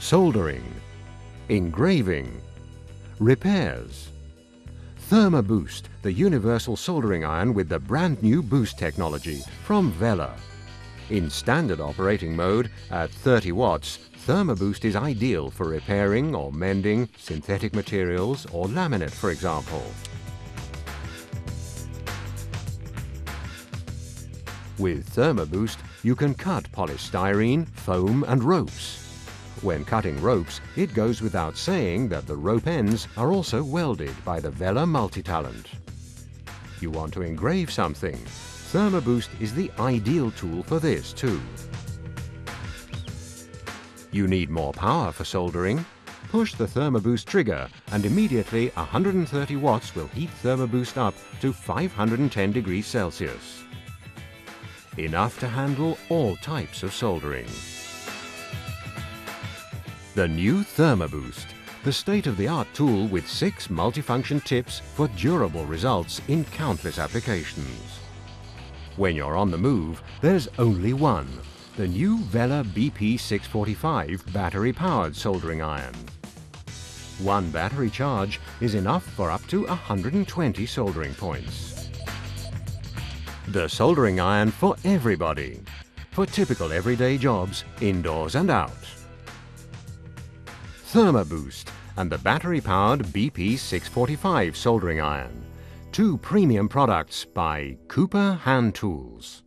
soldering, engraving, repairs. Therma-Boost, the universal soldering iron with the brand new boost technology from Vela. In standard operating mode at 30 watts, Therma-Boost is ideal for repairing or mending synthetic materials or laminate, for example. With Therma-Boost, you can cut polystyrene, foam and ropes. When cutting ropes, it goes without saying that the rope ends are also welded by the Vela multi-talent. You want to engrave something? Therma-Boost is the ideal tool for this too. You need more power for soldering? Push the Therma-Boost trigger and immediately 130 watts will heat Therma-Boost up to 510 degrees Celsius. Enough to handle all types of soldering. The new Therma-Boost, the state-of-the-art tool with 6 multifunction tips for durable results in countless applications. When you're on the move, there's only one, the new Vela BP645 battery-powered soldering iron. One battery charge is enough for up to 120 soldering points. The soldering iron for everybody, for typical everyday jobs, indoors and out. Therma-Boost and the battery-powered BP645 soldering iron. 2 premium products by Cooper Hand Tools.